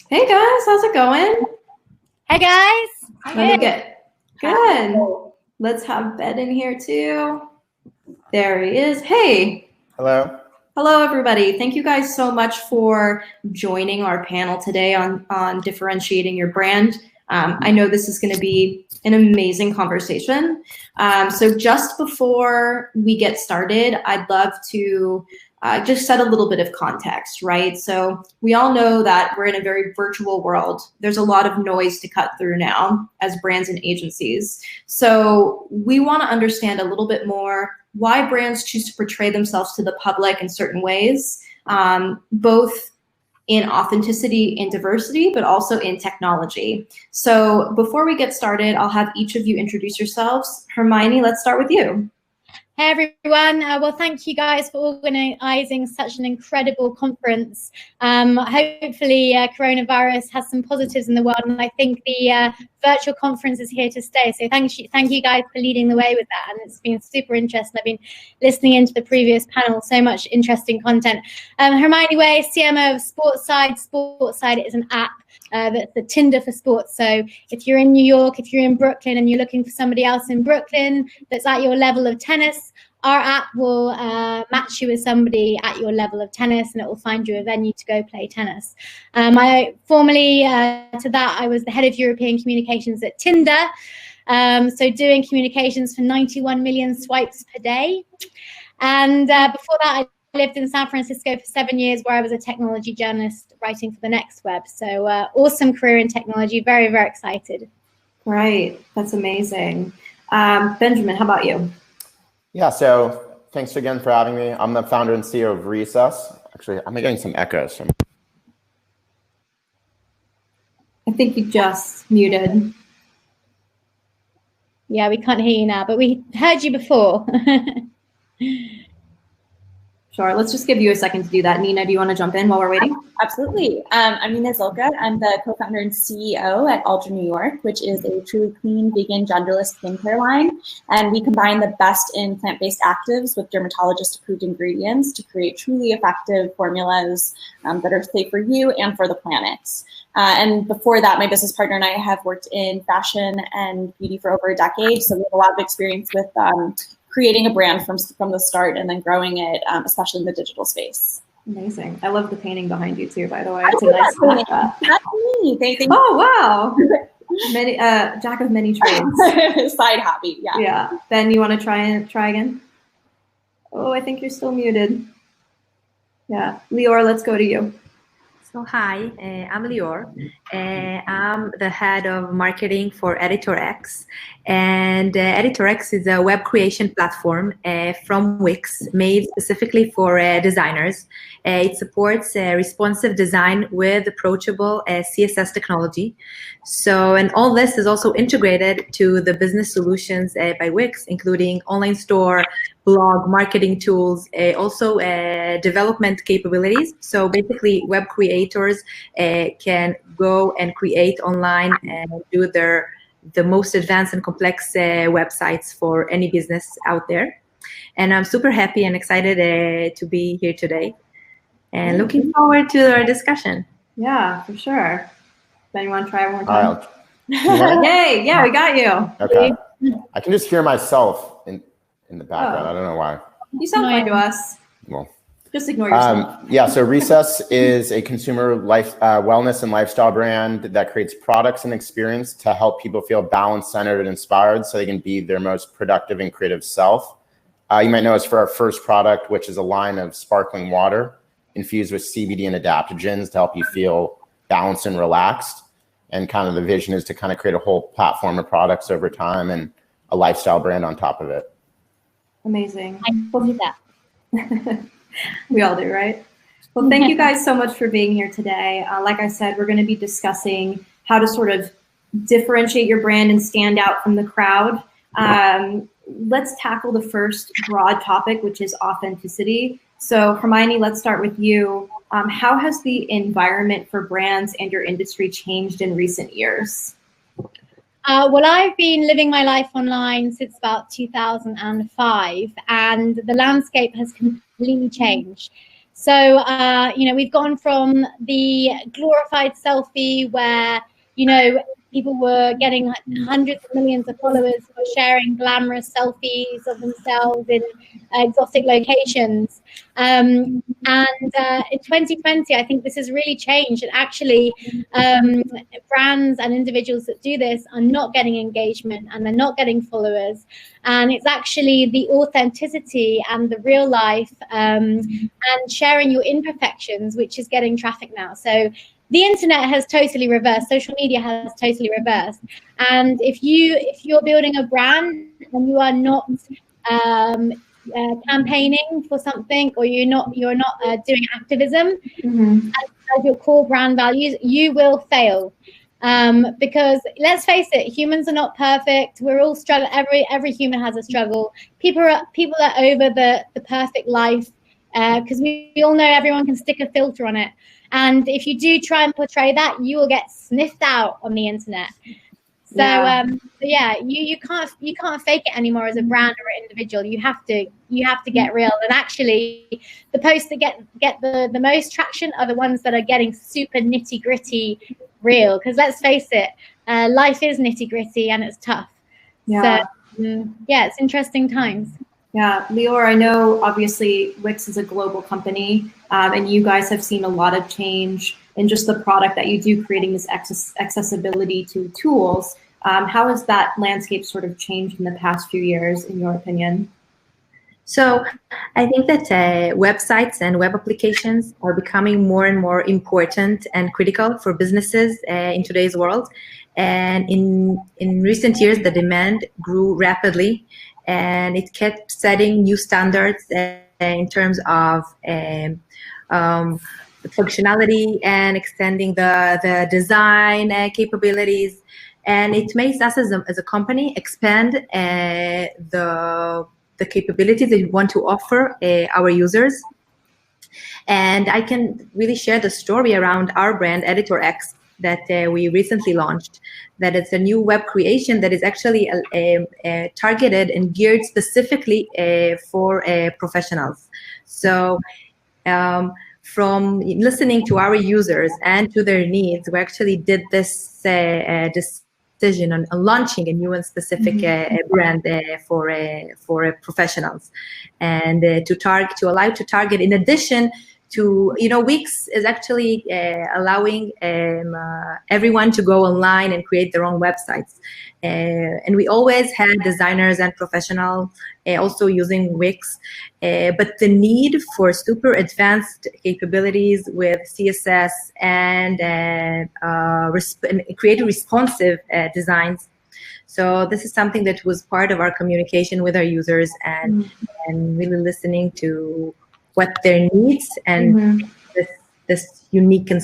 Hey guys, how's it going? Hey guys. Let me get good. Let's have Ben in here too. There he is. Hey. Hello. Hello, everybody. Thank you guys so much for joining our panel today on differentiating your brand. I know this is going to be an amazing conversation. So just before we get started, I'd love to just set a little bit of context, right? So we all know that we're in a very virtual world. There's a lot of noise to cut through now as brands and agencies. So we want to understand a little bit more why brands choose to portray themselves to the public in certain ways, both in authenticity and diversity, but also in technology. So before we get started, I'll have each of you introduce yourselves. Hermione, let's start with you. Hey everyone. Well, thank you guys for organising such an incredible conference. Hopefully coronavirus has some positives in the world, and I think the virtual conference is here to stay. So thank you guys for leading the way with that, and it's been super interesting. I've been listening into the previous panel, so much interesting content. Hermione Way, CMO of Sportside. Sportside is an app that's the Tinder for sports. So if you're in New York, if you're in Brooklyn and you're looking for somebody else in Brooklyn that's at your level of tennis, our app will match you with somebody at your level of tennis, and it will find you a venue to go play tennis. I formerly to that, I was the head of European communications at Tinder. So doing communications for 91 million swipes per day. And before that, I lived in San Francisco for 7 years, where I was a technology journalist writing for the Next Web. So awesome career in technology. Very, very excited. Right. That's amazing. Benjamin, how about you? Yeah, so thanks again for having me. I'm the founder and CEO of Recess. Actually, I'm getting some echoes. I think you just muted. Yeah, we can't hear you now, but we heard you before. Sure. Let's just give you a second to do that. Nina, do you want to jump in while we're waiting? Absolutely. I'm Nina Zilka. I'm the co-founder and CEO at Ultra New York, which is a truly clean, vegan, genderless skincare line. And we combine the best in plant-based actives with dermatologist-approved ingredients to create truly effective formulas that are safe for you and for the planet. And before that, my business partner and I have worked in fashion and beauty for over a decade. So we have a lot of experience with creating a brand from the start and then growing it, especially in the digital space. Amazing. I love the painting behind you too, by the way. It's a nice snapshot. That's me. Oh, wow. Jack of many trades. Side hobby, yeah. Yeah. Ben, you want to try again? Oh, I think you're still muted. Yeah. Lior, let's go to you. So hi, I'm Lior. I'm the head of marketing for EditorX, and EditorX is a web creation platform from Wix made specifically for designers. It supports responsive design with approachable CSS technology. So, and all this is also integrated to the business solutions by Wix, including online store, blog, marketing tools, also development capabilities. So basically web creators can go and create online and do the most advanced and complex websites for any business out there. And I'm super happy and excited to be here today and looking forward to our discussion. Yeah, for sure. Ben, you want to try one more time? Yay, yeah, we got you. Okay. I can just hear myself in the background. I don't know why. You sound fine to us. Well, just ignore yourself. Yeah, so Recess is a consumer wellness and lifestyle brand that creates products and experience to help people feel balanced, centered, and inspired so they can be their most productive and creative self. You might know us for our first product, which is a line of sparkling water infused with CBD and adaptogens to help you feel balanced and relaxed. And kind of the vision is to kind of create a whole platform of products over time and a lifestyle brand on top of it. Amazing. I believe that. We all do, right? Well, thank you guys so much for being here today. Like I said, we're going to be discussing how to sort of differentiate your brand and stand out from the crowd. Let's tackle the first broad topic, which is authenticity. So Hermione, let's start with you. How has the environment for brands and your industry changed in recent years? Well, I've been living my life online since about 2005, and the landscape has completely changed. So, we've gone from the glorified selfie where, people were getting hundreds of millions of followers for sharing glamorous selfies of themselves in exotic locations. And in 2020, I think this has really changed. And actually, brands and individuals that do this are not getting engagement and they're not getting followers. And it's actually the authenticity and the real life and sharing your imperfections, which is getting traffic now. So the internet has totally reversed. Social media has totally reversed. And if you're building a brand and you are not campaigning for something, or you're not doing activism as your core brand values, you will fail. Because let's face it, humans are not perfect. We're all struggling. Every human has a struggle. People are over the perfect life because we all know everyone can stick a filter on it. And if you do try and portray that, you will get sniffed out on the internet. So you can't fake it anymore as a brand or an individual. You have to get real. And actually, the posts that get the most traction are the ones that are getting super nitty gritty real. Because let's face it, life is nitty gritty and it's tough. Yeah. So it's interesting times. Yeah, Lior, I know obviously Wix is a global company, and you guys have seen a lot of change in just the product that you do, creating this accessibility to tools. How has that landscape sort of changed in the past few years, in your opinion? So I think that websites and web applications are becoming more and more important and critical for businesses in today's world. And in recent years, the demand grew rapidly, and it kept setting new standards in terms of functionality and extending the design capabilities. And it makes us as a company expand the capabilities that we want to offer our users. And I can really share the story around our brand, EditorX, that we recently launched. That it's a new web creation that is actually targeted and geared specifically for professionals. So from listening to our users and to their needs, we actually did this decision on launching a new and specific brand for professionals, and to allow to target, in addition to, Wix is actually allowing everyone to go online and create their own websites. And we always had designers and professionals also using Wix, but the need for super advanced capabilities with CSS and create responsive designs. So this is something that was part of our communication with our users, and really listening to what their needs and this unique and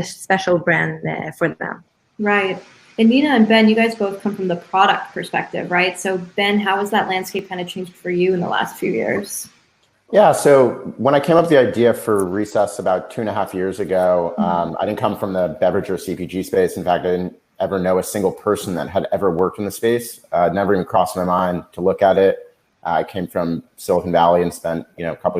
special brand for them. Right. And Nina and Ben, you guys both come from the product perspective, right? So Ben, how has that landscape kind of changed for you in the last few years? Yeah, so when I came up with the idea for Recess about 2.5 years ago, I didn't come from the beverage or CPG space. In fact, I didn't ever know a single person that had ever worked in the space. Never even crossed my mind to look at it. I came from Silicon Valley and spent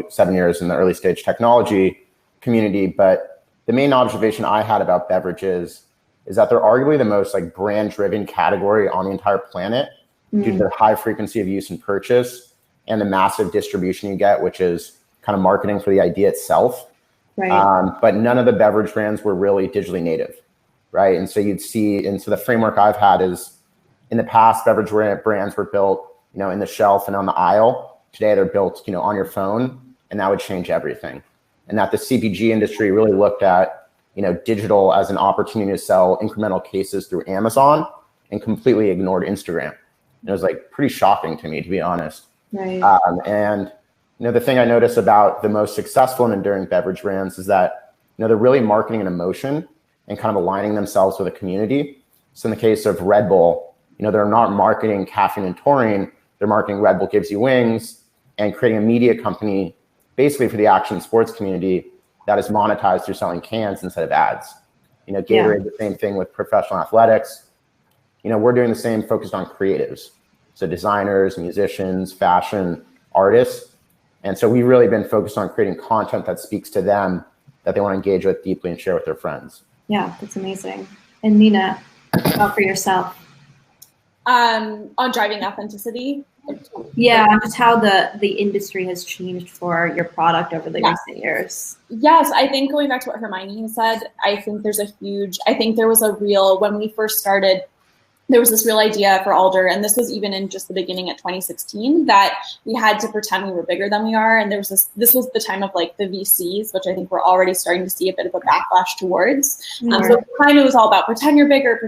7 years in the early stage technology community. But the main observation I had about beverages is that they're arguably the most brand driven category on the entire planet due to their high frequency of use and purchase and the massive distribution you get, which is kind of marketing for the idea itself. Right. But none of the beverage brands were really digitally native, right? And so you'd see, and so the framework I've had is, in the past, beverage brands were built in the shelf and on the aisle. Today they're built, on your phone, and that would change everything. And that the CPG industry really looked at, digital as an opportunity to sell incremental cases through Amazon and completely ignored Instagram. And it was pretty shocking to me, to be honest. Right. And the thing I notice about the most successful and enduring beverage brands is that, they're really marketing an emotion and kind of aligning themselves with a community. So in the case of Red Bull, they're not marketing caffeine and taurine. They're marketing Red Bull gives you wings and creating a media company basically for the action sports community that is monetized through selling cans instead of ads. Gatorade, the same thing with professional athletics. We're doing the same, focused on creatives. So designers, musicians, fashion, artists. And so we've really been focused on creating content that speaks to them, that they want to engage with deeply and share with their friends. Yeah, that's amazing. And Nina, about for yourself? On driving authenticity. Yeah, just how the industry has changed for your product over the recent years. Yes, I think going back to what Hermione said, I think there was a real, when we first started, there was this real idea for Alder, and this was even in just the beginning at 2016, that we had to pretend we were bigger than we are. And there was this was the time of like the VCs, which I think we're already starting to see a bit of a backlash towards. So at the time it was all about pretend you're bigger.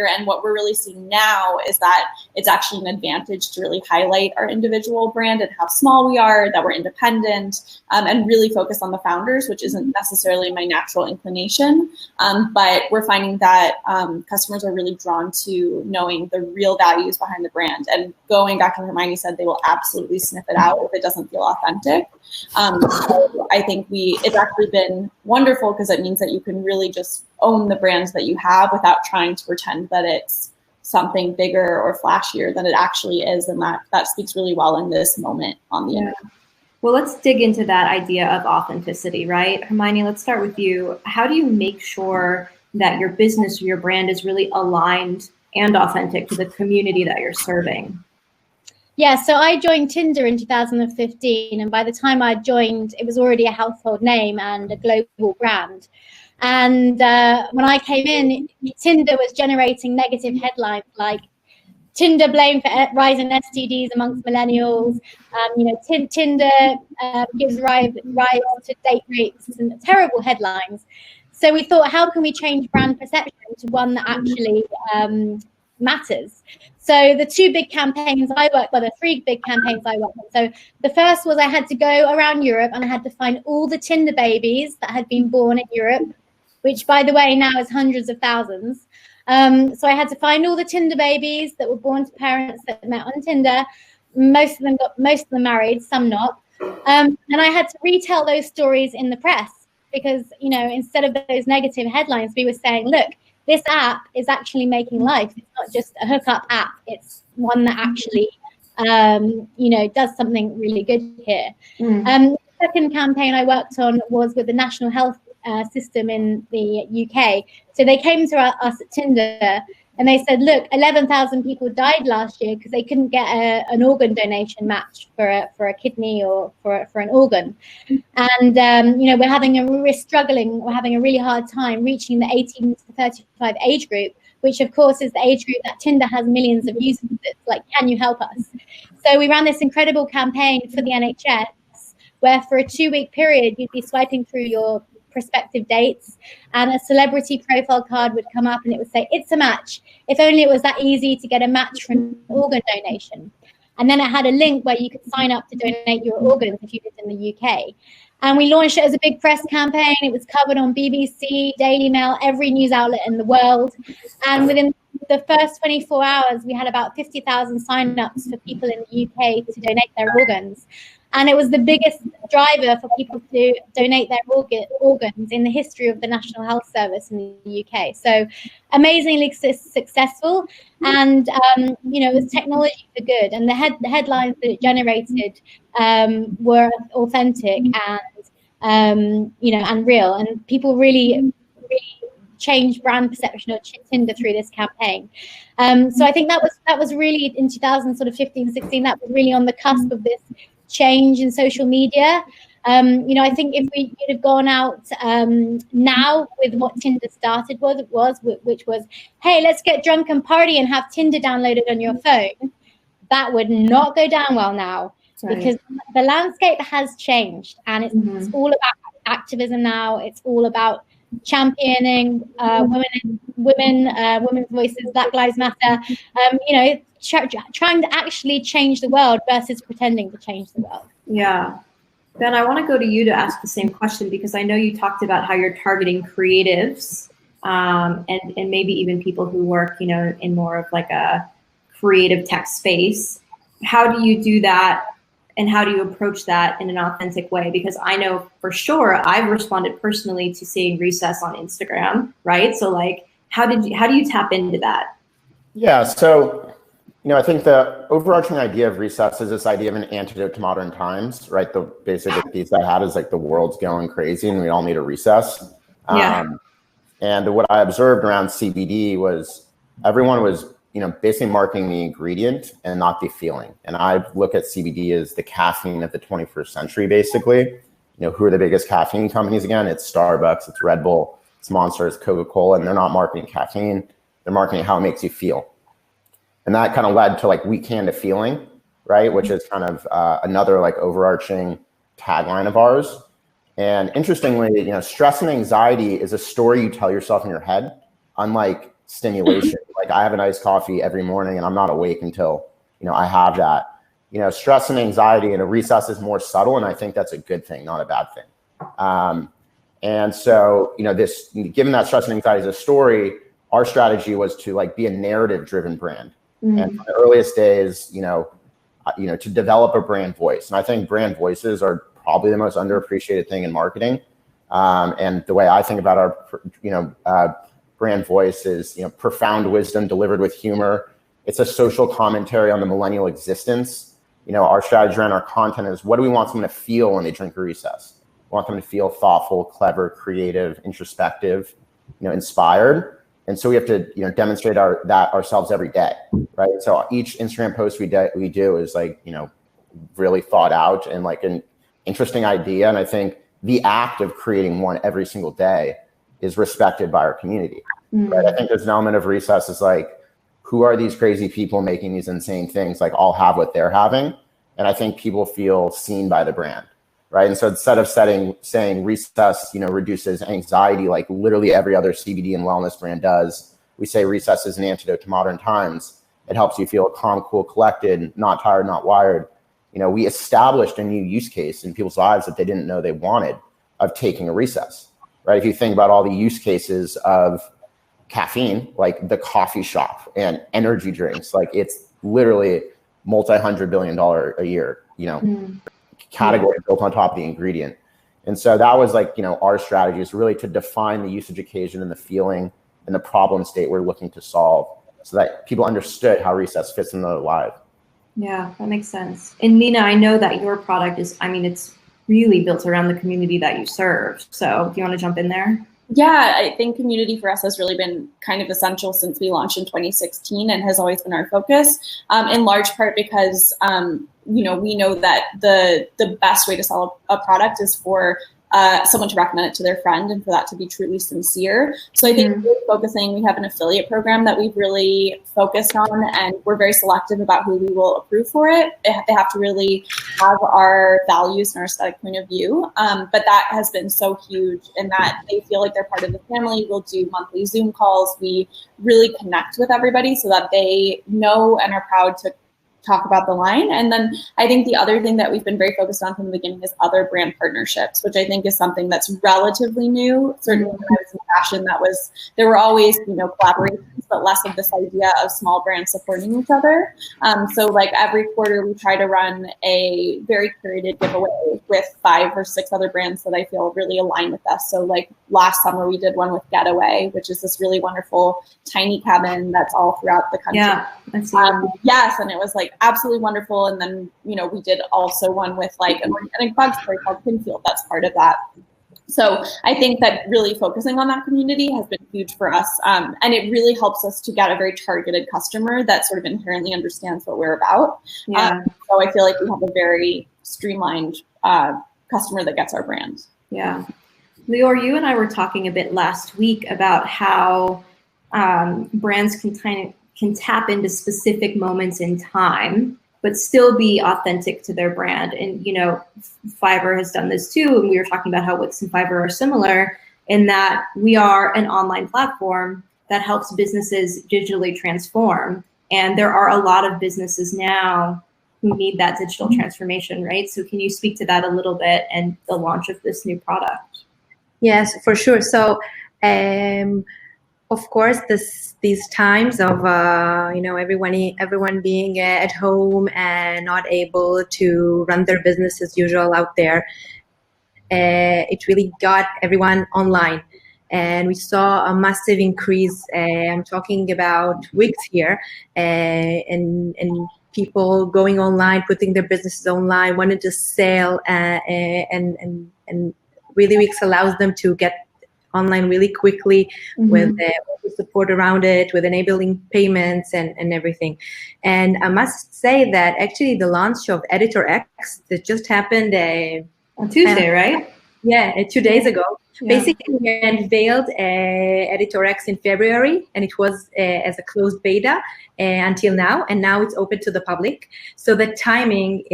And what we're really seeing now is that it's actually an advantage to really highlight our individual brand and how small we are, that we're independent, and really focus on the founders, which isn't necessarily my natural inclination. But we're finding that customers are really drawn to knowing the real values behind the brand. And going back to what Hermione said, they will absolutely sniff it out if it doesn't feel authentic. So I think it's actually been wonderful because it means that you can really just own the brands that you have without trying to pretend that it's something bigger or flashier than it actually is. And that speaks really well in this moment on the internet. Well, let's dig into that idea of authenticity, right? Hermione, let's start with you. How do you make sure that your business or your brand is really aligned and authentic to the community that you're serving? Yeah, so I joined Tinder in 2015, and by the time I joined, it was already a household name and a global brand. And when I came in, Tinder was generating negative headlines like Tinder blamed for rising STDs amongst millennials. Tinder gives rise to date rapes, and terrible headlines. So we thought, how can we change brand perception to one that actually matters? So the three big campaigns I worked on. So the first was I had to go around Europe and I had to find all the Tinder babies that had been born in Europe, which, by the way, now is hundreds of thousands. So I had to find all the Tinder babies that were born to parents that met on Tinder. Most of them married, some not. And I had to retell those stories in the press. Because, instead of those negative headlines, we were saying, look, this app is actually making life. It's not just a hookup app. It's one that actually, does something really good here. The second campaign I worked on was with the National Health System in the UK. So they came to us at Tinder and they said, look, 11,000 people died last year because they couldn't get an organ donation match for a kidney or for an organ. And, we're struggling. We're having a really hard time reaching the 18 to 35 age group, which, of course, is the age group that Tinder has millions of users. It's like, can you help us? So we ran this incredible campaign for the NHS where for a 2-week period, you'd be swiping through your prospective dates and a celebrity profile card would come up and it would say, it's a match. If only it was that easy to get a match for an organ donation. And then it had a link where you could sign up to donate your organs if you lived in the UK. And we launched it as a big press campaign. It was covered on BBC, Daily Mail, every news outlet in the world. And within the first 24 hours, we had about 50,000 sign-ups for people in the UK to donate their organs. And it was the biggest driver for people to donate their organs in the history of the National Health Service in the UK. So amazingly successful. And, it was technology for good. And the headlines that it generated were authentic and real. And people really changed brand perception of Tinder through this campaign. So I think that was really in 2015, 16, that was really on the cusp of this change in social media. I think if we could have gone out now with what Tinder started which was, hey, let's get drunk and party and have Tinder downloaded on your phone, that would not go down well now. Right. Because the landscape has changed and it's all about activism now. It's all about championing women's voices, Black Lives Matter, trying to actually change the world versus pretending to change the world. Yeah. Ben, I want to go to you to ask the same question because I know you talked about how you're targeting creatives and maybe even people who work, in more of like a creative tech space. How do you do that? And how do you approach that in an authentic way? Because I know for sure I've responded personally to seeing Recess on Instagram, right? So like, how do you tap into that? Yeah, so I think the overarching idea of Recess is this idea of an antidote to modern times, right? The basic piece I had is like the world's going crazy and we all need a recess. Yeah. And what I observed around CBD was everyone was, basically marketing the ingredient and not the feeling. And I look at CBD as the caffeine of the 21st century, basically. Who are the biggest caffeine companies again? It's Starbucks, it's Red Bull, it's Monster, it's Coca-Cola, and they're not marketing caffeine. They're marketing how it makes you feel. And that kind of led to like we can to feeling, right? Which is kind of another like overarching tagline of ours. And interestingly, stress and anxiety is a story you tell yourself in your head, unlike stimulation. Like I have an iced coffee every morning and I'm not awake until, I have that. Stress and anxiety in a recess is more subtle. And I think that's a good thing, not a bad thing. And so, given that stress and anxiety is a story, our strategy was to like be a narrative driven brand. And from the earliest days, to develop a brand voice. And I think brand voices are probably the most underappreciated thing in marketing. And the way I think about our, brand voice is, profound wisdom delivered with humor. It's a social commentary on the millennial existence. Our strategy around our content is what do we want someone to feel when they drink a recess? We want them to feel thoughtful, clever, creative, introspective, inspired. And so we have to, demonstrate that ourselves every day, right? So each Instagram post we do is like, really thought out and like an interesting idea. And I think the act of creating one every single day is respected by our community, right? I think there's an element of Recess is like, who are these crazy people making these insane things? Like I'll have what they're having. And I think people feel seen by the brand, right? And so instead of saying Recess, reduces anxiety like literally every other CBD and wellness brand does, we say Recess is an antidote to modern times. It helps you feel calm, cool, collected, not tired, not wired. We established a new use case in people's lives that they didn't know they wanted of taking a recess, right? If you think about all the use cases of caffeine, like the coffee shop and energy drinks, like it's literally multi-$100 billion a year, category built on top of the ingredient. And so that was like, our strategy is really to define the usage occasion and the feeling and the problem state we're looking to solve so that people understood how Recess fits in their life. Yeah, that makes sense. And Nina, I know that your product is, it's really built around the community that you serve. So do you want to jump in there? Yeah, I think community for us has really been kind of essential since we launched in 2016 and has always been our focus, in large part because, we know that the best way to sell a product is for someone to recommend it to their friend and for that to be truly sincere. So I think really focusing, we have an affiliate program that we've really focused on, and we're very selective about who we will approve for it. They have to really have our values and our aesthetic point of view. But that has been so huge in that they feel like they're part of the family. We'll do monthly Zoom calls. We really connect with everybody so that they know and are proud to talk about the line. And then I think the other thing that we've been very focused on from the beginning is other brand partnerships, which I think is something that's relatively new. Certainly when I was in fashion, there were always, collaborations, but less of this idea of small brands supporting each other. So like every quarter we try to run a very curated giveaway with 5 or 6 other brands that I feel really align with us. So like last summer we did one with Getaway, which is this really wonderful tiny cabin that's all throughout the country. Yeah, yes, and it was like absolutely wonderful. And then, we did also one with like an organic bug spray called Pinfield. That's part of that. So I think that really focusing on that community has been huge for us. And it really helps us to get a very targeted customer that sort of inherently understands what we're about. Yeah. So I feel like we have a very streamlined customer that gets our brand. Yeah. Lior, you and I were talking a bit last week about how brands can tap into specific moments in time, but still be authentic to their brand. And, Fiverr has done this too. And we were talking about how Wix and Fiverr are similar in that we are an online platform that helps businesses digitally transform. And there are a lot of businesses now who need that digital transformation, right? So can you speak to that a little bit and the launch of this new product? Yes, for sure. So, of course, these times of everyone being at home and not able to run their business as usual out there, it really got everyone online. and we saw a massive increase. I'm talking about weeks here, and people going online, putting their businesses online, wanting to sell, and really Wix allows them to get online really quickly with the support around it, with enabling payments and everything. And I must say that actually the launch of Editor X that just happened on Tuesday, right? Yeah, 2 days ago. Yeah. Basically, we unveiled Editor X in February, and it was as a closed beta until now, and now it's open to the public. So the timing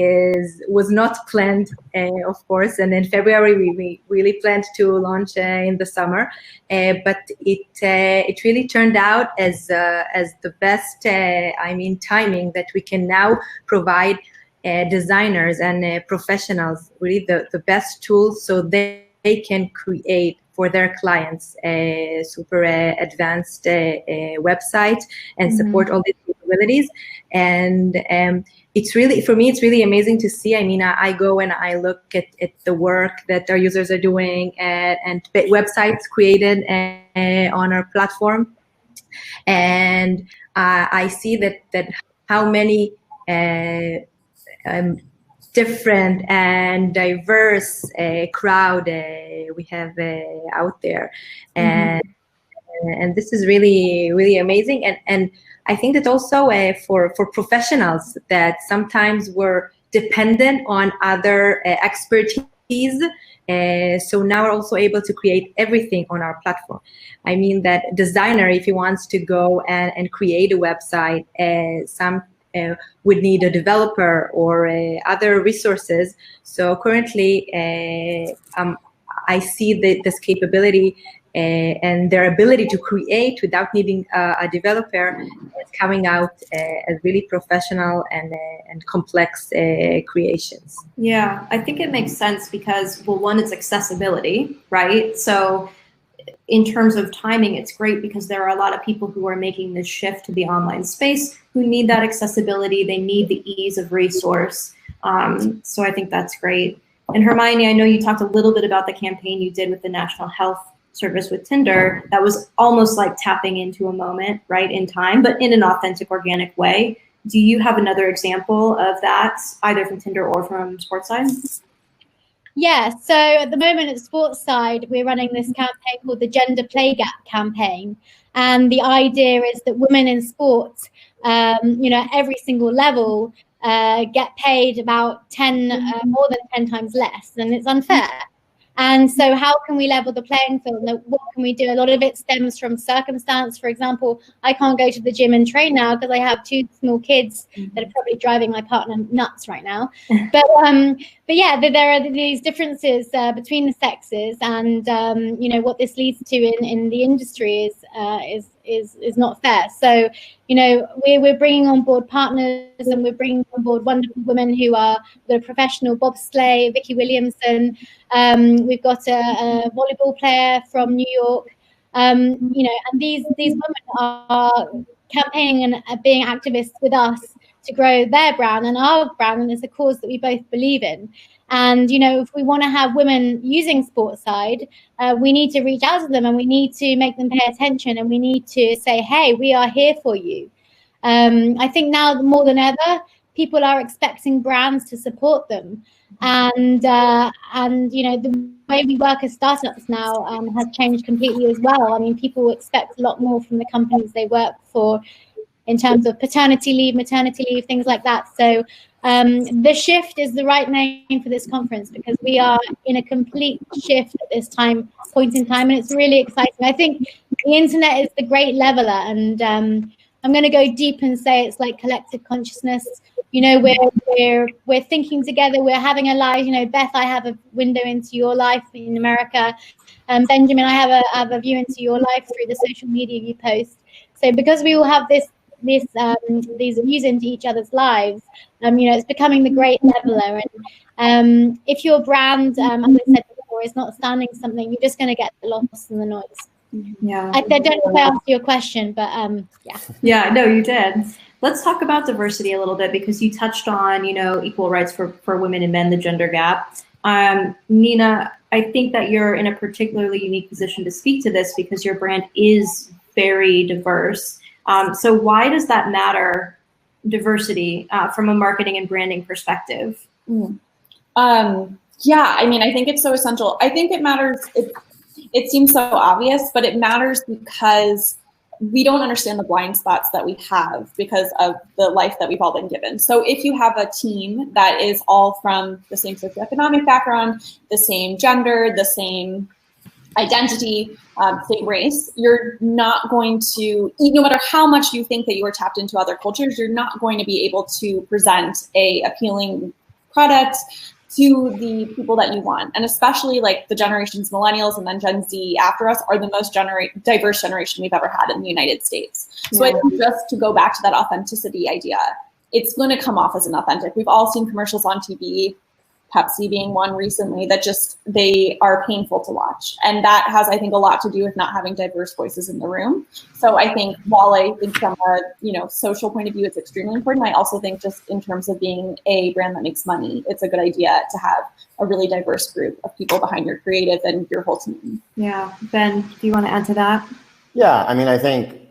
was not planned, of course, and in February we really planned to launch in the summer, but it really turned out as the best, timing that we can now provide designers and professionals really the best tools so they can create for their clients a super advanced website and support all these capabilities. And it's really, for me, it's really amazing to see. I mean, I go and I look at the work that our users are doing and websites created on our platform. And I see that how many different and diverse crowd we have out there, and this is really amazing. And I think that also for professionals that sometimes were dependent on other expertise. So now we're also able to create everything on our platform. I mean that designer, if he wants to go and create a website, would need a developer or other resources. So currently, I see this capability and their ability to create without needing a developer is coming out as really professional and complex creations. Yeah, I think it makes sense because, well, one, it's accessibility, right? So in terms of timing, it's great because there are a lot of people who are making this shift to the online space who need that accessibility. They need the ease of resource. So I think that's great. And Hermione, I know you talked a little bit about the campaign you did with the National Health Service with Tinder. That was almost like tapping into a moment, right, in time, but in an authentic, organic way. Do you have another example of that, either from Tinder or from Sportside? Yeah, so at the moment at Sportside, we're running this campaign called the Gender Play Gap campaign. And the idea is that women in sports, every single level, get paid about more than 10 times less, and it's unfair. And so how can we level the playing field? What can we do? A lot of it stems from circumstance. For example, I can't go to the gym and train now because I have 2 small kids that are probably driving my partner nuts right now. But yeah, there are these differences between the sexes, and what this leads to in the industry is not fair. So we're bringing on board partners, and we're bringing on board wonderful women who are the professional bobsleigh, Vicky Williamson. We've got a volleyball player from New York. And these women are campaigning and being activists with us to grow their brand and our brand, and it's a cause that we both believe in. And if we want to have women using Sportside, we need to reach out to them, and we need to make them pay attention, and we need to say, hey, we are here for you. I think now more than ever, people are expecting brands to support them, and the way we work as startups now has changed completely as well. I mean, people expect a lot more from the companies they work for in terms of paternity leave, maternity leave, things like that. So the shift is the right name for this conference, because we are in a complete shift at this point in time, and it's really exciting. I think the internet is the great leveler, and I'm going to go deep and say it's like collective consciousness. We're thinking together. We're having a live. Beth, I have a window into your life in America. Benjamin, I have a view into your life through the social media you post. So because we all have these views into each other's lives, it's becoming the great leveler. And if your brand, as I said before, is not standing something, you're just going to get lost in the noise. Yeah. I don't know if I answered your question, but yeah. Yeah, no, you did. Let's talk about diversity a little bit, because you touched on, equal rights for women and men, the gender gap. Nina, I think that you're in a particularly unique position to speak to this because your brand is very diverse. So why does that matter, diversity, from a marketing and branding perspective? Yeah, I mean, I think it's so essential. I think it matters. It seems so obvious, but it matters because we don't understand the blind spots that we have because of the life that we've all been given. So if you have a team that is all from the same socioeconomic background, the same gender, the same identity, same race, you're not going to, no matter how much you think that you are tapped into other cultures, you're not going to be able to present a appealing product to the people that you want. And especially like the generations, millennials and then Gen Z after us are the most diverse generation we've ever had in the United States. So I think just to go back to that authenticity idea, it's going to come off as inauthentic. We've all seen commercials on TV, Pepsi being one recently, that just, they are painful to watch. And that has, I think, a lot to do with not having diverse voices in the room. So I think while I think from a social point of view, it's extremely important, I also think just in terms of being a brand that makes money, it's a good idea to have a really diverse group of people behind your creative and your whole team. Yeah. Ben, do you want to add to that? Yeah, I mean, I think,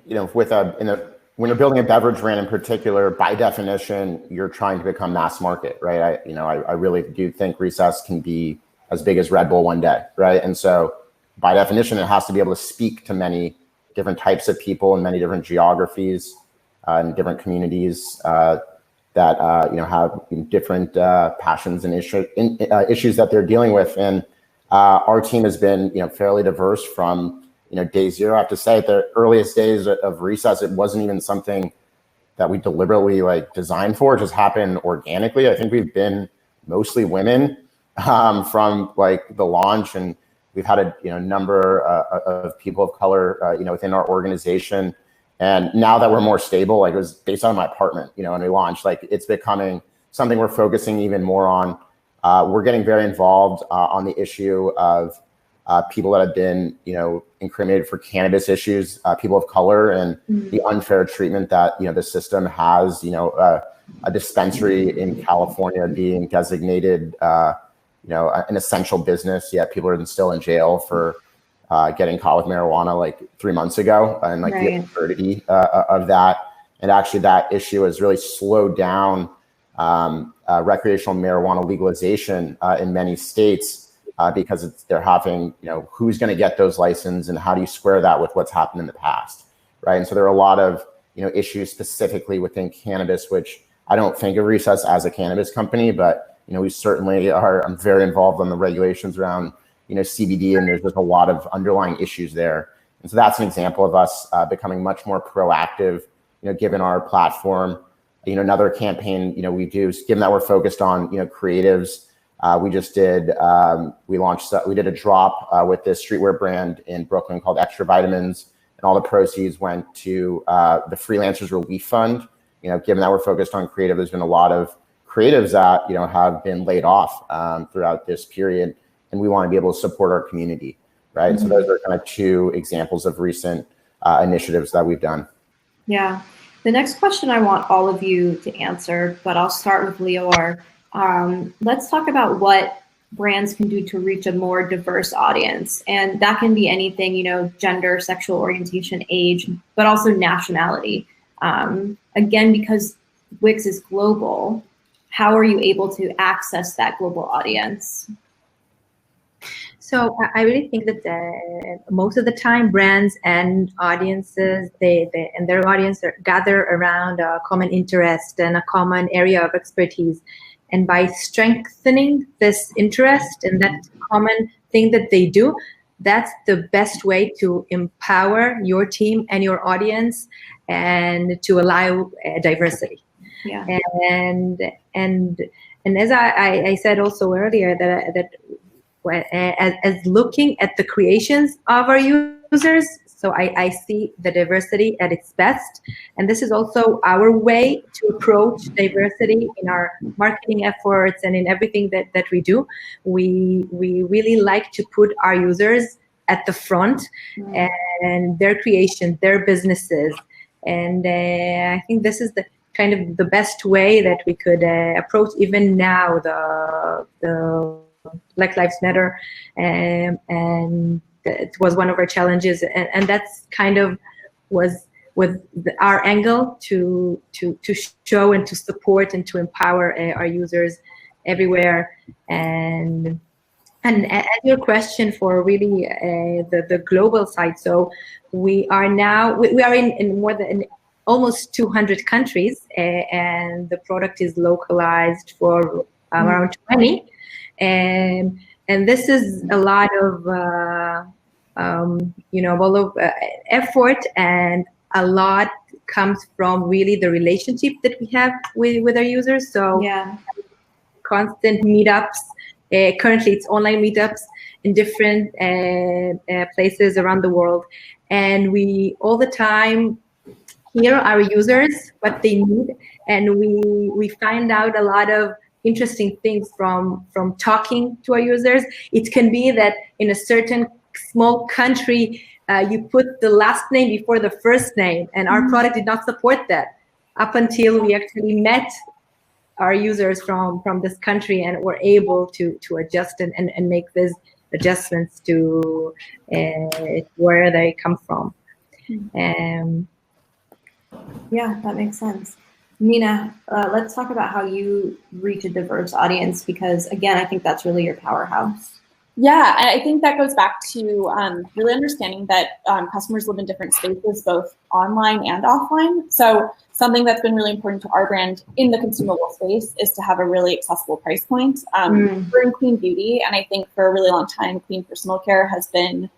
when you're building a beverage brand in particular, by definition, you're trying to become mass market, right? I really do think Recess can be as big as Red Bull one day, right? And so by definition, it has to be able to speak to many different types of people in many different geographies and different communities that have different passions and issues that they're dealing with. And our team has been fairly diverse from day zero. I have to say, at the earliest days of Recess, it wasn't even something that we deliberately designed for. It just happened organically. I think we've been mostly women from the launch, and we've had a number of people of color within our organization. And now that we're more stable, it was based on my apartment, when we launched, it's becoming something we're focusing even more on. We're getting very involved on the issue of people that have been, incriminated for cannabis issues, people of color, and the unfair treatment that, the system has, a dispensary in California being designated, an essential business, yet people are still in jail for getting caught with marijuana 3 months ago, and the absurdity of that. And actually that issue has really slowed down recreational marijuana legalization in many states. Because they're having, who's going to get those licenses and how do you square that with what's happened in the past, right? And so there are a lot of, issues specifically within cannabis, which I don't think of Recess as a cannabis company, but, we certainly are. I'm very involved in the regulations around, CBD, and there's just a lot of underlying issues there. And so that's an example of us becoming much more proactive, given our platform. Another campaign, we do, given that we're focused on, creatives. We just did, we did a drop with this streetwear brand in Brooklyn called Extra Vitamins, and all the proceeds went to the Freelancers Relief Fund. Given that we're focused on creative, there's been a lot of creatives that, have been laid off throughout this period, and we want to be able to support our community, right? Mm-hmm. So those are kind of two examples of recent initiatives that we've done. Yeah. The next question I want all of you to answer, but I'll start with Leor. Let's talk about what brands can do to reach a more diverse audience. And that can be anything, gender, sexual orientation, age, but also nationality. Again, because Wix is global, how are you able to access that global audience? So I really think that most of the time brands and audiences, and their audience gather around a common interest and a common area of expertise. And by strengthening this interest and that common thing that they do, that's the best way to empower your team and your audience and to allow diversity. Yeah. And as I said also earlier, that as looking at the creations of our users, so I see the diversity at its best. And this is also our way to approach diversity in our marketing efforts and in everything that we do. We really like to put our users at the front and their creation, their businesses. And I think this is the kind of the best way that we could approach even now the Black Lives Matter, and it was one of our challenges, and that's kind of was our angle to show and to support and to empower our users everywhere. And your question for really the global side. So we are now we are in more than almost 200 countries, and the product is localized for around 20. And this is a lot of all of effort, and a lot comes from really the relationship that we have with our users. So constant meetups. Currently, it's online meetups in different places around the world, and we all the time hear our users what they need, and we find out a lot of interesting things from talking to our users. It can be that in a certain small country, you put the last name before the first name, and our product did not support that up until we actually met our users from this country and were able to adjust and make these adjustments to where they come from. Yeah, that makes sense. Nina, let's talk about how you reach a diverse audience, because again, I think that's really your powerhouse. Yeah, I think that goes back to really understanding that customers live in different spaces, both online and offline. So something that's been really important to our brand in the consumable space is to have a really accessible price point. We're in clean beauty, and I think for a really long time, clean personal care has been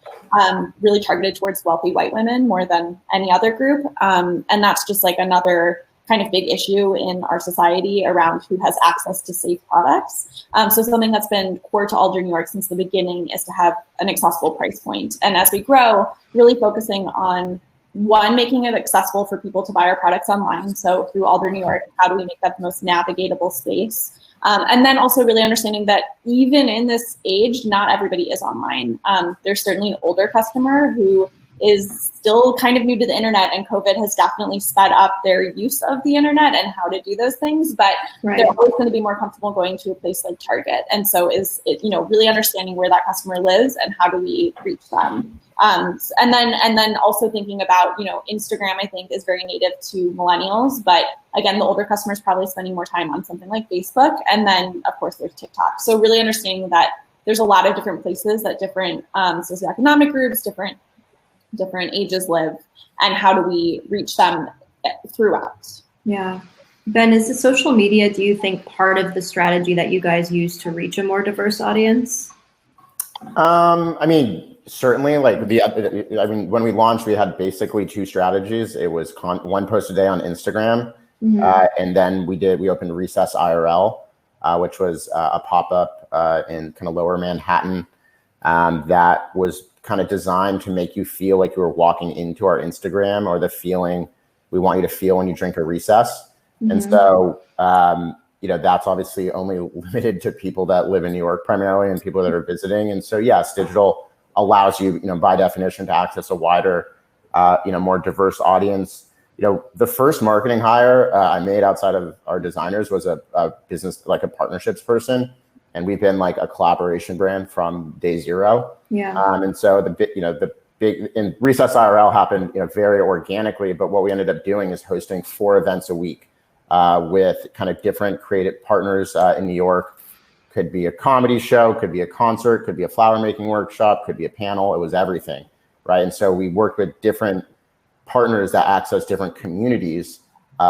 really targeted towards wealthy white women more than any other group. And that's just like another kind of big issue in our society around who has access to safe products. So something that's been core to Alder New York since the beginning is to have an accessible price point. And as we grow, really focusing on, one, making it accessible for people to buy our products online. So through Alder New York, how do we make that the most navigatable space? And then also really understanding that even in this age, not everybody is online. There's certainly an older customer who is still kind of new to the internet, and COVID has definitely sped up their use of the internet and how to do those things, but they're always going to be more comfortable going to a place like Target. And so is it, really understanding where that customer lives and how do we reach them. And then also thinking about, Instagram, I think, is very native to millennials, but again, the older customer is probably spending more time on something like Facebook. And then of course there's TikTok. So really understanding that there's a lot of different places that different socioeconomic groups, different ages live, and how do we reach them throughout. Yeah. Ben, is the social media, do you think, part of the strategy that you guys use to reach a more diverse audience? Certainly, when we launched, we had basically two strategies. It was one post a day on Instagram, and then we opened Recess IRL, which was a pop-up in kind of lower Manhattan that was kind of designed to make you feel like you were walking into our Instagram, or the feeling we want you to feel when you drink a Recess. And so, that's obviously only limited to people that live in New York primarily and people that are visiting. And so, yes, digital allows you, by definition, to access a wider, more diverse audience. The first marketing hire I made outside of our designers was a business, like a partnerships person. And we've been like a collaboration brand from day zero. Yeah. And so the big in Recess IRL happened, very organically. But what we ended up doing is hosting 4 events a week with kind of different creative partners in New York. Could be a comedy show, could be a concert, could be a flower making workshop, could be a panel. It was everything, right? And so we worked with different partners that access different communities,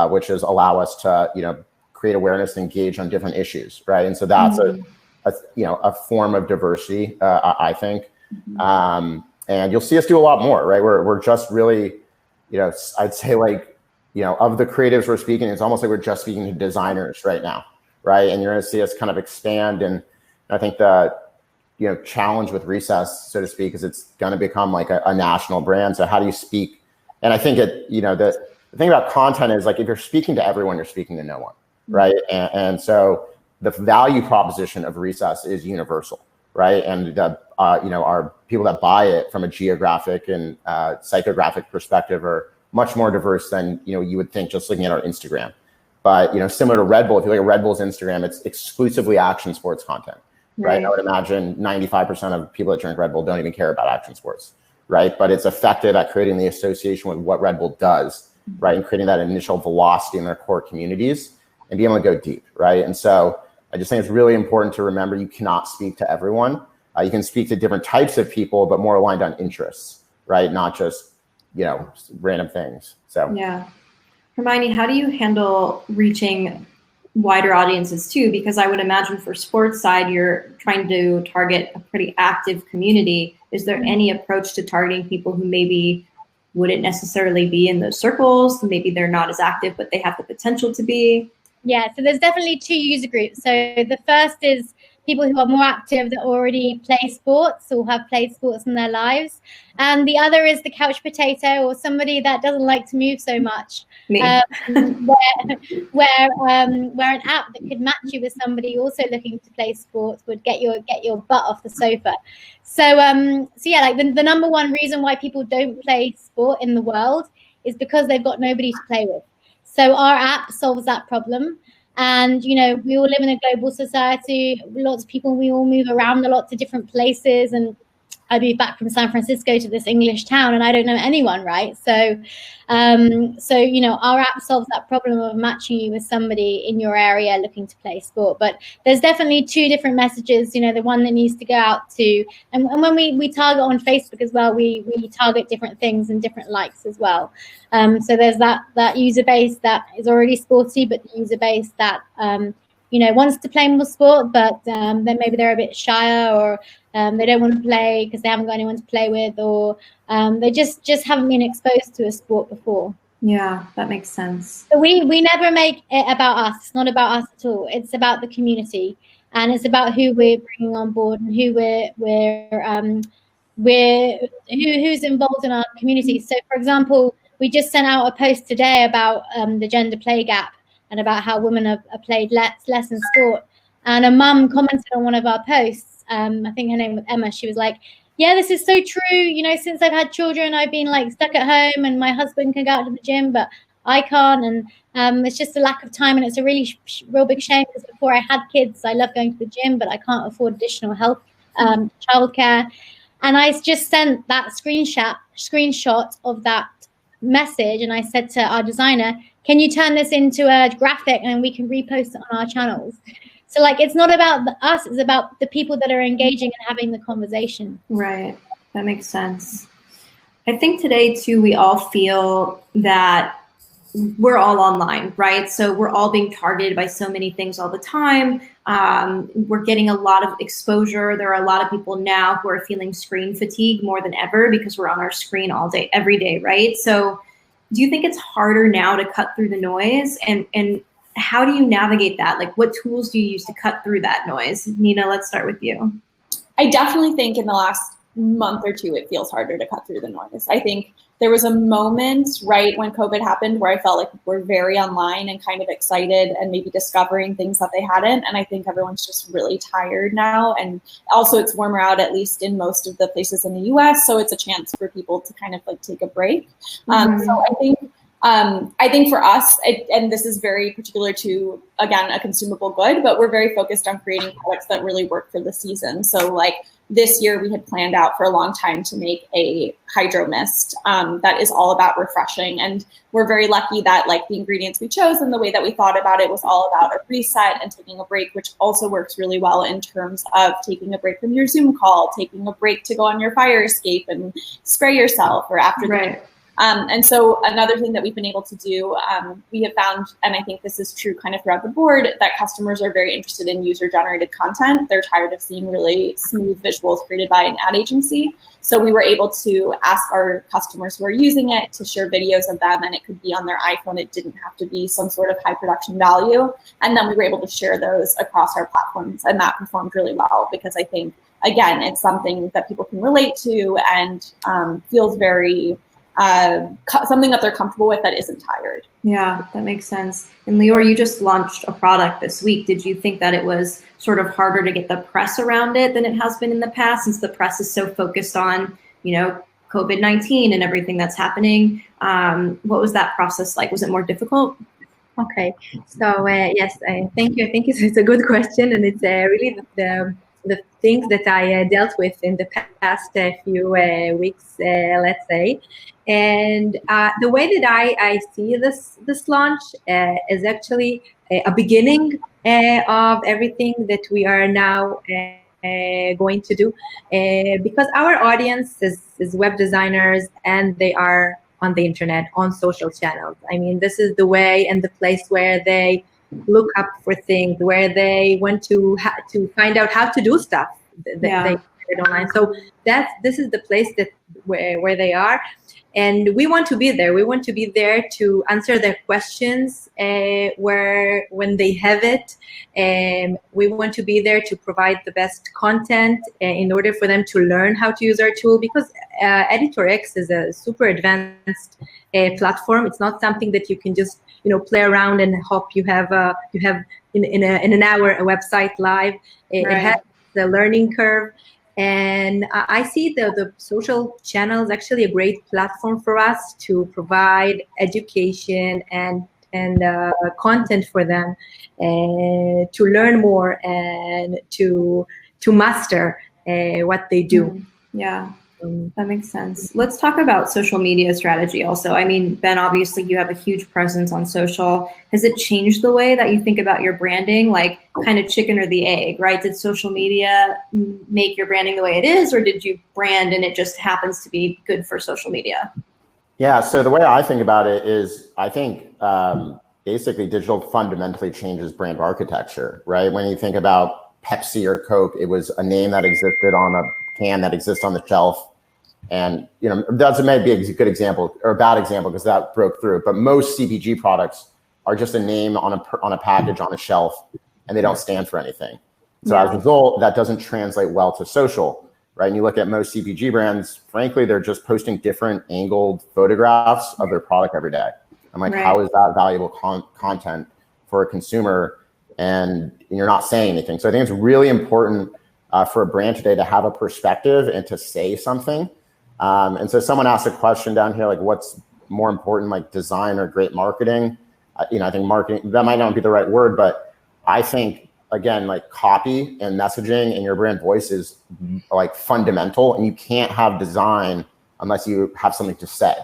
which is allow us to, create awareness and engage on different issues, right? And so that's a form of diversity, I think. And you'll see us do a lot more, right? We're just really, I'd say of the creatives we're speaking, it's almost like we're just speaking to designers right now, right? And you're going to see us kind of expand. And I think the challenge with Recess, so to speak, is it's going to become like a national brand. So how do you speak? And I think the thing about content is, like, if you're speaking to everyone, you're speaking to no one, right? And so the value proposition of Recess is universal, right? And our people that buy it from a geographic and psychographic perspective are much more diverse than you would think just looking at our Instagram. But similar to Red Bull, if you look at Red Bull's Instagram, it's exclusively action sports content, right? I would imagine 95% of people that drink Red Bull don't even care about action sports, right? But it's effective at creating the association with what Red Bull does, right? And creating that initial velocity in their core communities and being able to go deep, right? And so I just think it's really important to remember you cannot speak to everyone. You can speak to different types of people, but more aligned on interests, right? Not just, random things. So yeah. Hermione, how do you handle reaching wider audiences too? Because I would imagine for sports side, you're trying to target a pretty active community. Is there any approach to targeting people who maybe wouldn't necessarily be in those circles? Maybe they're not as active, but they have the potential to be? Yeah, so there's definitely two user groups. So the first is people who are more active that already play sports or have played sports in their lives. And the other is the couch potato or somebody that doesn't like to move so much. Where an app that could match you with somebody also looking to play sports would get your butt off the sofa. So yeah, like the number one reason why people don't play sport in the world is because they've got nobody to play with. So our app solves that problem. And, we all live in a global society, lots of people, we all move around a lot to different places. And I moved back from San Francisco to this English town and I don't know anyone, right? So, our app solves that problem of matching you with somebody in your area looking to play sport. But there's definitely two different messages, the one that needs to go out to, and when we target on Facebook as well, we target different things and different likes as well. So there's that user base that is already sporty, but the user base that, wants to play more sport, but then maybe they're a bit shyer or they don't want to play because they haven't got anyone to play with, or they just haven't been exposed to a sport before. Yeah, that makes sense. So we never make it about us. It's not about us at all. It's about the community, and it's about who we're bringing on board and who who's involved in our community. So, for example, we just sent out a post today about the gender play gap and about how women are played less in sport. And a mum commented on one of our posts. I think her name was Emma. She was like, yeah, this is so true. Since I've had children, I've been like stuck at home and my husband can go out to the gym, but I can't. And it's just a lack of time. And it's a really real big shame because before I had kids, I love going to the gym, but I can't afford additional help, childcare. And I just sent that screenshot of that message. And I said to our designer, can you turn this into a graphic and we can repost it on our channels? So it's not about us, it's about the people that are engaging and having the conversation. Right, that makes sense. I think today too, we all feel that we're all online, right? So we're all being targeted by so many things all the time. We're getting a lot of exposure. There are a lot of people now who are feeling screen fatigue more than ever because we're on our screen all day, every day, right? So do you think it's harder now to cut through the noise? And how do you navigate that? What tools do you use to cut through that noise? Nina, let's start with you. I definitely think in the last month or two, it feels harder to cut through the noise. I think there was a moment right when COVID happened where I felt like we're very online and kind of excited and maybe discovering things that they hadn't. And I think everyone's just really tired now. And also it's warmer out, at least in most of the places in the US. So it's a chance for people to kind of take a break. So I think for us, and this is very particular to, again, a consumable good, but we're very focused on creating products that really work for the season. So this year we had planned out for a long time to make a hydro mist that is all about refreshing. And we're very lucky that the ingredients we chose and the way that we thought about it was all about a reset and taking a break, which also works really well in terms of taking a break from your Zoom call, taking a break to go on your fire escape and spray yourself or after right. And so another thing that we've been able to do, we have found, and I think this is true kind of throughout the board, that customers are very interested in user-generated content. They're tired of seeing really smooth visuals created by an ad agency. So we were able to ask our customers who are using it to share videos of them, and it could be on their iPhone. It didn't have to be some sort of high production value. And then we were able to share those across our platforms, and that performed really well because I think, again, it's something that people can relate to and feels very... something that they're comfortable with that isn't tired. Yeah, that makes sense. And Lior, you just launched a product this week. Did you think that it was sort of harder to get the press around it than it has been in the past, since the press is so focused on, COVID-19 and everything that's happening? What was that process like? Was it more difficult? Okay, so yes, thank you. I think it's a good question, and it's really the things that I dealt with in the past few weeks, let's say. And the way that I see this launch is actually a beginning of everything that we are now going to do, because our audience is web designers, and they are on the internet, on social channels. I mean, this is the way and the place where they look up for things, where they want to find out how to do stuff that they did online. So this is the place that where they are, and we want to be there. We want to be there to answer their questions when they have it. We want to be there to provide the best content in order for them to learn how to use our tool, because EditorX is a super advanced platform. It's not something that you can just play around and hope you have in an hour a website live. It has the learning curve. And I see the social channels actually a great platform for us to provide education and content for them to learn more and to master what they do. Yeah, that makes sense. Let's talk about social media strategy also. I mean, Ben, obviously you have a huge presence on social. Has it changed the way that you think about your branding, like kind of chicken or the egg, right? Did social media make your branding the way it is, or did you brand and it just happens to be good for social media? Yeah, so the way I think about it is, I think basically digital fundamentally changes brand architecture, right? When you think about Pepsi or Coke, it was a name that existed on a can that exists on the shelf. And that may be a good example or a bad example because that broke through. But most CPG products are just a name on a package on a shelf, and they don't stand for anything. So as a result, that doesn't translate well to social, right? And you look at most CPG brands, frankly, they're just posting different angled photographs of their product every day. I'm like, how is that valuable content for a consumer? And you're not saying anything. So I think it's really important for a brand today to have a perspective and to say something. And so someone asked a question down here, like what's more important, like design or great marketing? I think marketing, that might not be the right word, but I think, again, like copy and messaging and your brand voice is like fundamental, and you can't have design unless you have something to say.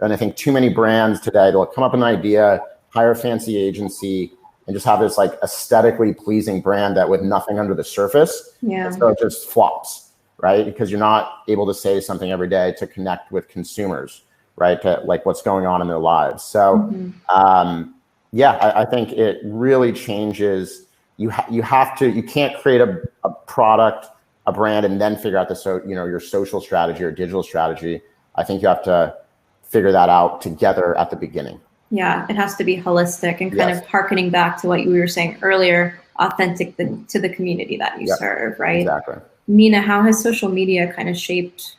And I think too many brands today, they'll come up with an idea, hire a fancy agency, and just have this like aesthetically pleasing brand that with nothing under the surface. And so it just flops, right? Because you're not able to say something every day to connect with consumers, right? To like what's going on in their lives. So I think it really changes. You can't create a product, a brand, and then figure out your social strategy or digital strategy. I think you have to figure that out together at the beginning. Yeah, it has to be holistic and kind of hearkening back to what we were saying earlier, authentic to the community that you serve, right? Exactly. Mina, how has social media kind of shaped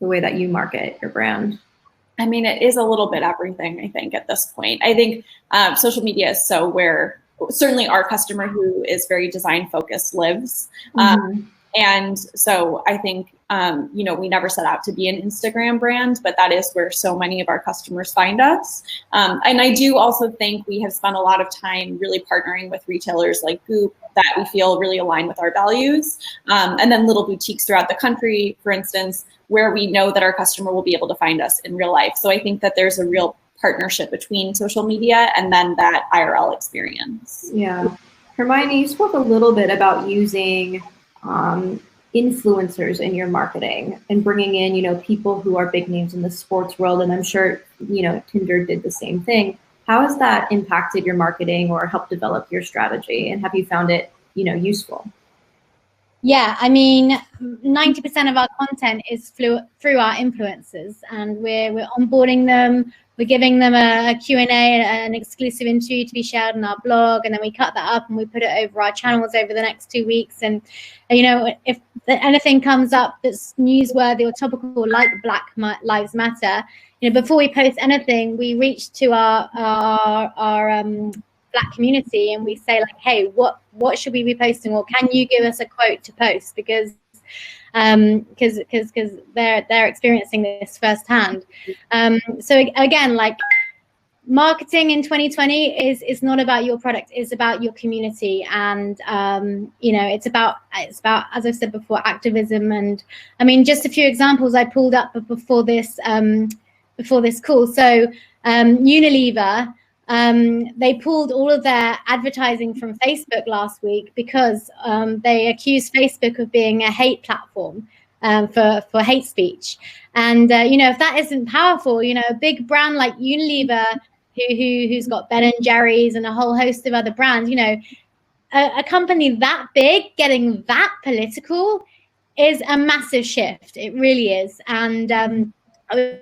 the way that you market your brand? I mean, it is a little bit everything, I think, at this point. I think social media is so where certainly our customer who is very design focused lives. And so I think, we never set out to be an Instagram brand, but that is where so many of our customers find us. And I do also think we have spent a lot of time really partnering with retailers like Goop that we feel really align with our values. And then little boutiques throughout the country, for instance, where we know that our customer will be able to find us in real life. So I think that there's a real partnership between social media and then that IRL experience. Yeah. Hermione, you spoke a little bit about using influencers in your marketing and bringing in, people who are big names in the sports world. And I'm sure, Tinder did the same thing. How has that impacted your marketing or helped develop your strategy? And have you found it, useful? Yeah, I mean, 90% of our content is through our influencers, and we're onboarding them. We're giving them a Q&A, an exclusive interview to be shared on our blog, and then we cut that up and we put it over our channels over the next 2 weeks. And, if anything comes up that's newsworthy or topical, like Black Lives Matter, before we post anything, we reach to our Black community and we say like, hey, what should we be posting, or can you give us a quote to post, because they're experiencing this firsthand. So again, like marketing in 2020 is not about your product, it's about your community. And it's about, as I've said before, activism. And I mean, just a few examples I pulled up before this call. So Unilever, they pulled all of their advertising from Facebook last week because they accused Facebook of being a hate platform for hate speech. And if that isn't powerful, a big brand like Unilever, who's got Ben and Jerry's and a whole host of other brands, a company that big getting that political is a massive shift. It really is. And I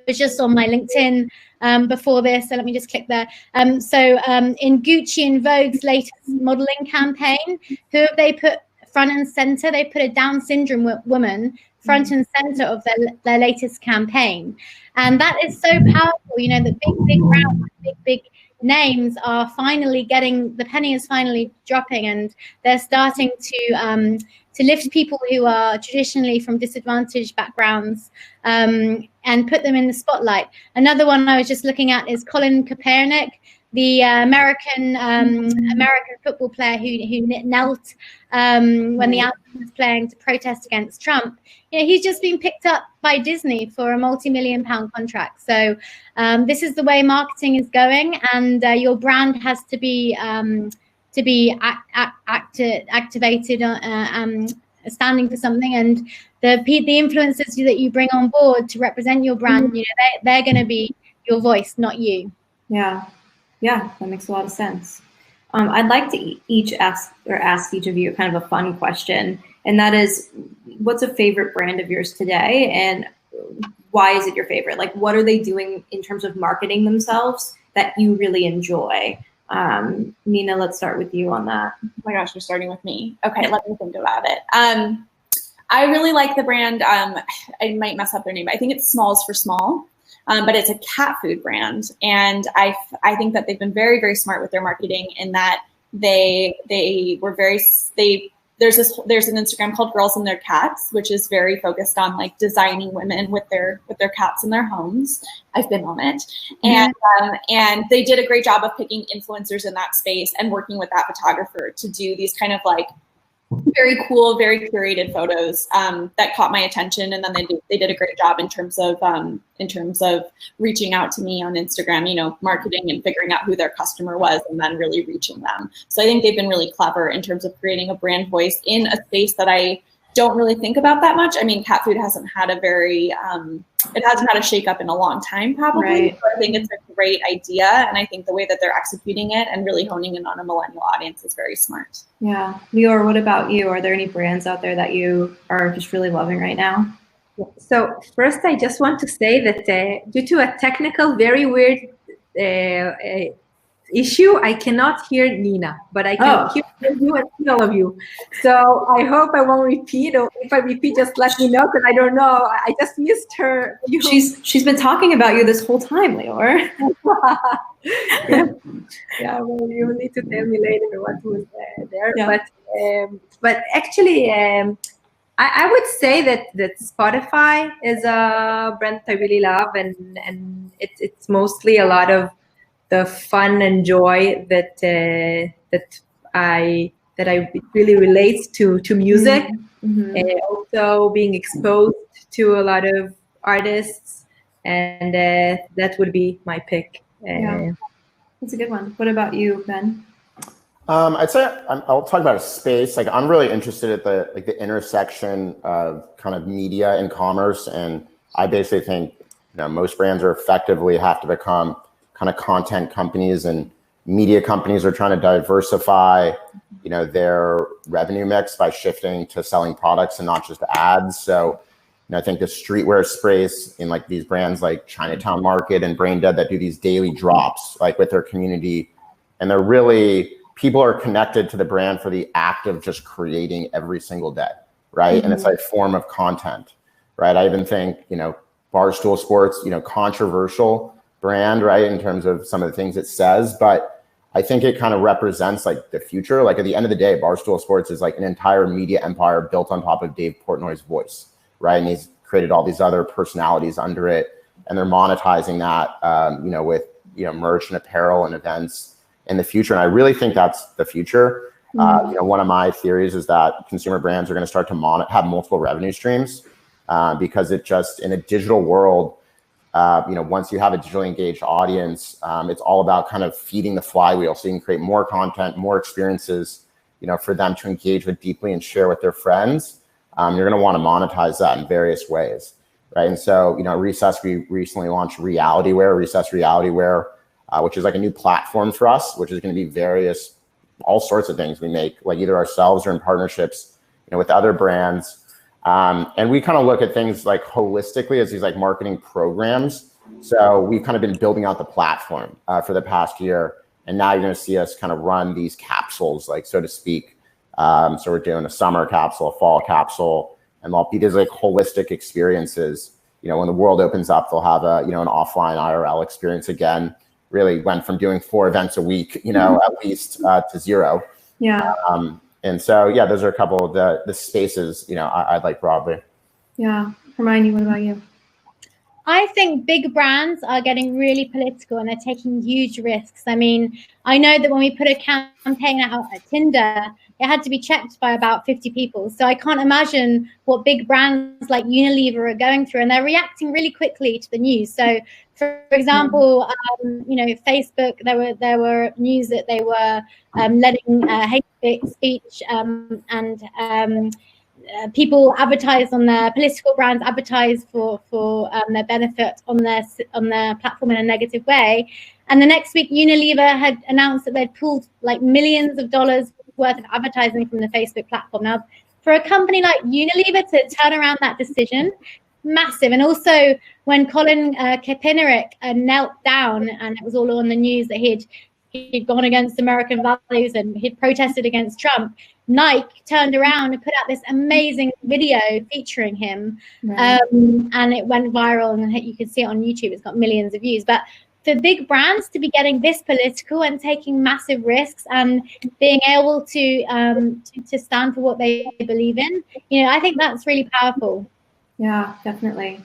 was just on my LinkedIn before this, so let me just click there. So in Gucci and Vogue's latest modeling campaign, who have they put front and center? They put a Down syndrome woman front and center of their latest campaign. And that is so powerful. The big brands, big names are finally getting, the penny is finally dropping, and they're starting to lift people who are traditionally from disadvantaged backgrounds and put them in the spotlight. Another one I was just looking at is Colin Kaepernick, the American football player who knelt when the anthem was playing to protest against Trump. He's just been picked up by Disney for a multi-million-pound contract. So this is the way marketing is going, and your brand has to be activated, standing for something. And the influencers that you bring on board to represent your brand, they're going to be your voice, not you. Yeah, that makes a lot of sense. I'd like to ask each of you kind of a fun question, and that is, what's a favorite brand of yours today, and why is it your favorite? Like, what are they doing in terms of marketing themselves that you really enjoy? Nina, let's start with you on that. Oh my gosh, you're starting with me. Okay, let me think about it. I really like the brand. I might mess up their name, but I think it's Smalls for Small. But it's a cat food brand, and I think that they've been very, very smart with their marketing in that there's an Instagram called Girls and Their Cats, which is very focused on like designing women with their cats in their homes. I've been on it, and they did a great job of picking influencers in that space and working with that photographer to do these kind of like very cool, very curated photos that caught my attention, and then they did a great job in terms of reaching out to me on Instagram, marketing and figuring out who their customer was, and then really reaching them. So I think they've been really clever in terms of creating a brand voice in a space that I don't really think about that much. I mean, cat food hasn't had it hasn't had a shakeup in a long time, probably. Right. So I think it's a great idea, and I think the way that they're executing it and really honing in on a millennial audience is very smart. Yeah. Lior, what about you? Are there any brands out there that you are just really loving right now? So first, I just want to say that due to a technical, very weird issue, I cannot hear Nina, but I can hear you and see all of you. So I hope I won't repeat, or if I repeat, just let me know, because I don't know. I just missed her. She's been talking about you this whole time, Lior. Yeah, well, you will need to tell me later what was there. Yeah. But actually, I would say that Spotify is a brand I really love, and it's mostly a lot of the fun and joy that I really relates to music. Mm-hmm. Also being exposed to a lot of artists, and that would be my pick. Yeah, that's a good one. What about you, Ben? I'd say I'll talk about a space. Like, I'm really interested at the intersection of kind of media and commerce, and I basically think most brands are effectively have to become kind of content companies, and media companies are trying to diversify, their revenue mix by shifting to selling products and not just ads. So, I think the streetwear space in like these brands like Chinatown Market and Brain Dead that do these daily drops like with their community, and they're really, people are connected to the brand for the act of just creating every single day, right? Mm-hmm. And it's like a form of content, right? I even think, Barstool Sports, controversial brand, right, in terms of some of the things it says, but I think it kind of represents like the future. Like, at the end of the day, Barstool Sports is like an entire media empire built on top of Dave Portnoy's voice, right? And he's created all these other personalities under it, and they're monetizing that, with merch and apparel and events in the future. And I really think that's the future. One of my theories is that consumer brands are going to start to have multiple revenue streams because it just, in a digital world, once you have a digitally engaged audience, it's all about kind of feeding the flywheel. So you can create more content, more experiences, for them to engage with deeply and share with their friends. You're going to want to monetize that in various ways, right? And so, at Recess, we recently launched Recess Reality Wear, which is like a new platform for us, which is going to be all sorts of things we make, like either ourselves or in partnerships, with other brands. And we kind of look at things like holistically as these like marketing programs. So we've kind of been building out the platform for the past year. And now you're going to see us kind of run these capsules, like, so to speak. So we're doing a summer capsule, a fall capsule, and they'll be these like holistic experiences. When the world opens up, they'll have an offline IRL experience again. Really went from doing 4 events a week, at least to 0. Yeah. And so, yeah, those are a couple of the spaces, I'd like broadly. Yeah. Hermione, what about you? I think big brands are getting really political and they're taking huge risks. I mean, I know that when we put a campaign out at Tinder, it had to be checked by about 50 people. So I can't imagine what big brands like Unilever are going through, and they're reacting really quickly to the news. So, for example, Facebook, there were news that they were letting hate speech and people advertise on their political brands, advertise for their benefit on their platform in a negative way. And the next week, Unilever had announced that they'd pulled like millions of dollars worth of advertising from the Facebook platform. Now, for a company like Unilever to turn around that decision, massive. And also when Colin Kaepernick knelt down, and it was all on the news that he'd gone against American values and he'd protested against Trump, Nike turned around and put out this amazing video featuring him. Right. And it went viral, and you can see it on YouTube. It's got millions of views. But for big brands to be getting this political and taking massive risks and being able to stand for what they believe in, I think that's really powerful. Yeah, definitely.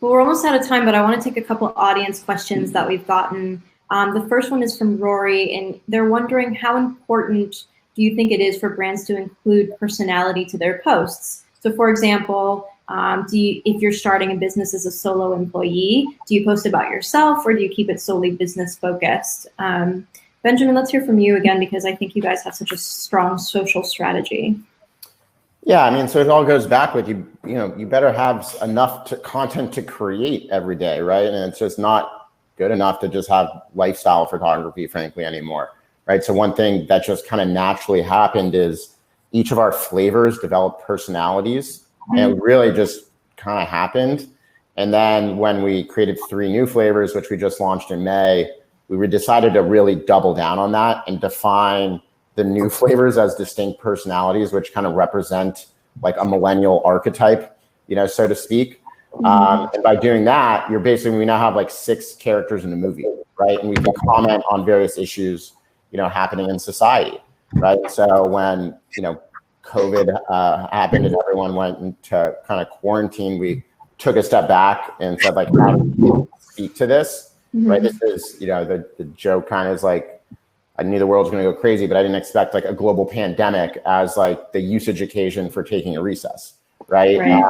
Well, we're almost out of time, but I want to take a couple audience questions that we've gotten. The first one is from Rory, and they're wondering, how important do you think it is for brands to include personality to their posts? So, for example, if you're starting a business as a solo employee, do you post about yourself, or do you keep it solely business focused? Benjamin, let's hear from you again, because I think you guys have such a strong social strategy. Yeah, I mean, so it all goes back with you better have enough content to create every day, right? And it's just not good enough to just have lifestyle photography, frankly, anymore, right? So one thing that just kind of naturally happened is each of our flavors developed personalities, and it really just kind of happened. And then when we created 3 new flavors, which we just launched in May, we decided to really double down on that and define the new flavors as distinct personalities, which kind of represent like a millennial archetype, so to speak. And by doing that, we now have like 6 characters in the movie, right? And we can comment on various issues, happening in society, right? So when, COVID happened and everyone went into kind of quarantine, we took a step back and said, like, how do we speak to this, right? This is, the joke kind of is like, I knew the world was going to go crazy, but I didn't expect like a global pandemic as like the usage occasion for taking a recess, right?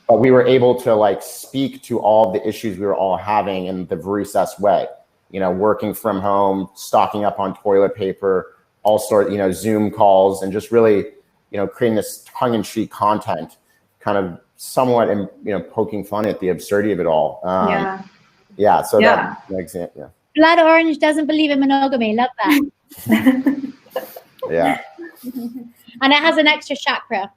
But we were able to like speak to all the issues we were all having in the recess way, working from home, stocking up on toilet paper, all sorts, Zoom calls, and just really, creating this tongue-in-cheek content, kind of somewhat, poking fun at the absurdity of it all. That example. Blood Orange doesn't believe in monogamy. Love that. Yeah. And it has an extra chakra.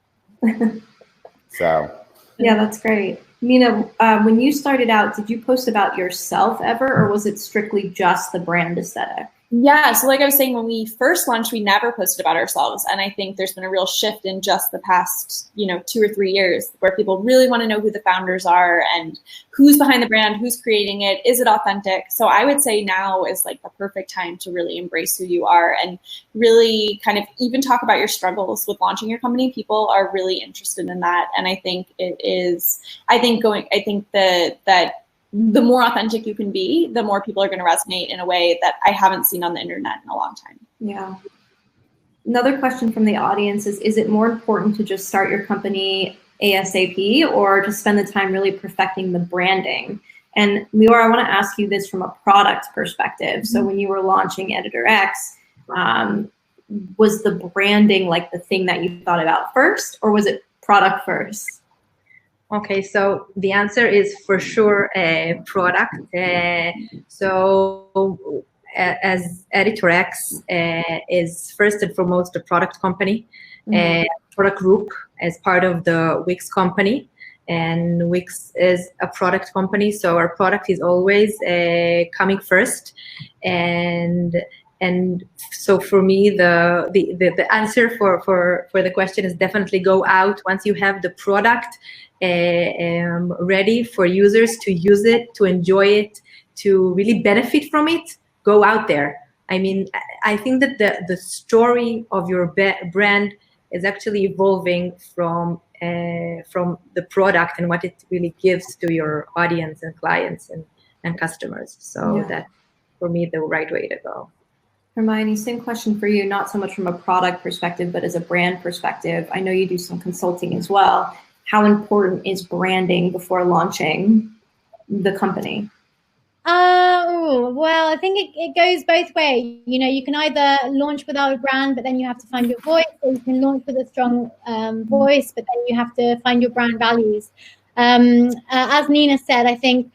So. Yeah, that's great. Mina, when you started out, did you post about yourself ever, or was it strictly just the brand aesthetic? Yeah, so like I was saying, when we first launched, we never posted about ourselves. And I think there's been a real shift in just the past, 2 or 3 years, where people really want to know who the founders are and who's behind the brand, who's creating it, is it authentic? So I would say now is like the perfect time to really embrace who you are and really kind of even talk about your struggles with launching your company. People are really interested in that. And I think it is, that the more authentic you can be, the more people are going to resonate in a way that I haven't seen on the internet in a long time. Yeah. Another question from the audience is it more important to just start your company ASAP or to spend the time really perfecting the branding? And Lior, I want to ask you this from a product perspective. So when you were launching Editor X, was the branding like the thing that you thought about first, or was it product first? Okay, so the answer is for sure a product. So as Editor X is first and foremost a product company, product group as part of the Wix company. And Wix is a product company, so our product is always coming first. And so for me, the answer for the question is definitely go out once you have the product ready for users to use it, to enjoy it, to really benefit from it. Go out there. I mean, I think that the story of your brand is actually evolving from the product and what it really gives to your audience and clients and customers. So that's, for me, the right way to go. Hermione, same question for you, not so much from a product perspective, but as a brand perspective. I know you do some consulting as well. How important is branding before launching the company? Well, I think it goes both ways. You know, you can either launch without a brand, but then you have to find your voice, or you can launch with a strong voice, but then you have to find your brand values. As Nina said, I think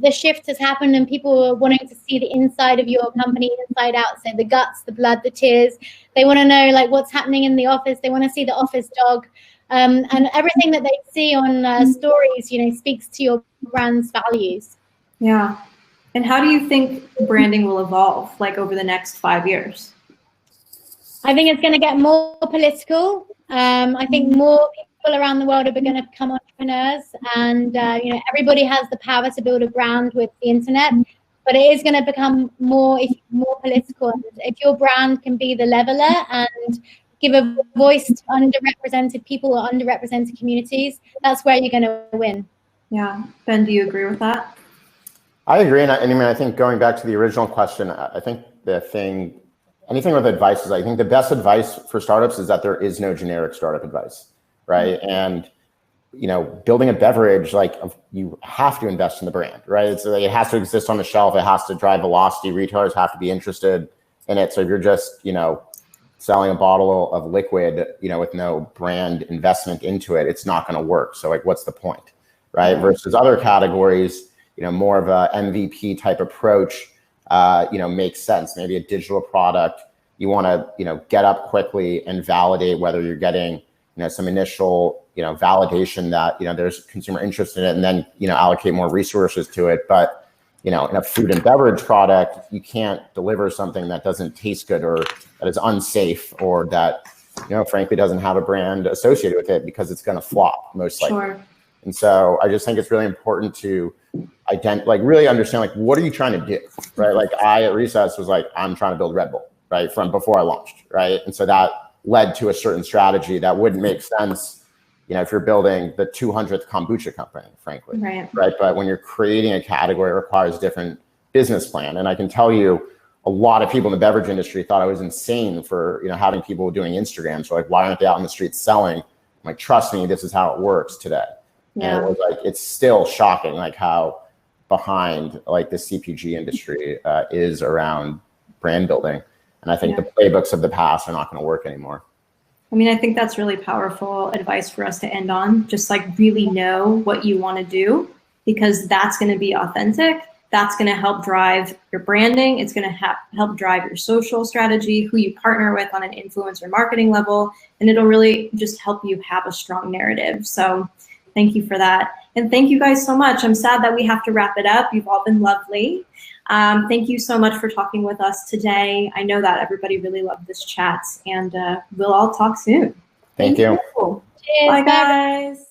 the shift has happened and people are wanting to see the inside of your company inside out, so the guts, the blood, the tears. They want to know like what's happening in the office. They want to see the office dog, and everything that they see on stories, you know, speaks to your brand's values. Yeah. And how do you think branding will evolve like over the next 5 years? I think it's going to get more political. I think more people around the world are going to become entrepreneurs, and you know, everybody has the power to build a brand with the internet, but it is going to become more political. And if your brand can be the leveler and give a voice to underrepresented people or underrepresented communities, that's where you're going to win. Yeah. Ben, do you agree with that? I agree, and I mean, I think going back to the original question, I think anything with advice is, I think the best advice for startups is that there is no generic startup advice, right? And, you know, building a beverage, like you have to invest in the brand, right? It has to exist on the shelf. It has to drive velocity. Retailers have to be interested in it. So if you're just, you know, selling a bottle of liquid, you know, with no brand investment into it, it's not going to work. So like, what's the point, right? Versus other categories, you know, more of a MVP type approach, you know, makes sense. Maybe a digital product, you want to, you know, get up quickly and validate whether you're getting, you know, some initial, you know, validation that, you know, there's consumer interest in it, and then, you know, allocate more resources to it. But, you know, in a food and beverage product, you can't deliver something that doesn't taste good or that is unsafe or that, you know, frankly, doesn't have a brand associated with it, because it's going to flop most likely. Sure. And so I just think it's really important to really understand, like, what are you trying to do, right? Like I at Recess was like, I'm trying to build Red Bull, right? From before I launched, right? And so that led to a certain strategy that wouldn't make sense, you know, if you're building the 200th kombucha company, frankly, right? But when you're creating a category, it requires a different business plan. And I can tell you, a lot of people in the beverage industry thought I was insane for, you know, having people doing Instagram. So like, why aren't they out in the streets selling? I'm like, trust me, this is how it works today. Yeah. And it was like, it's still shocking, like how behind like the CPG industry is around brand building. And I think the playbooks of the past are not going to work anymore. I mean, I think that's really powerful advice for us to end on. Just like really know what you want to do, because that's going to be authentic. That's going to help drive your branding. It's going to help drive your social strategy, who you partner with on an influencer marketing level. And it'll really just help you have a strong narrative. So thank you for that. And thank you guys so much. I'm sad that we have to wrap it up. You've all been lovely. Thank you so much for talking with us today. I know that everybody really loved this chat, and we'll all talk soon. Thank you. Cheers, bye guys.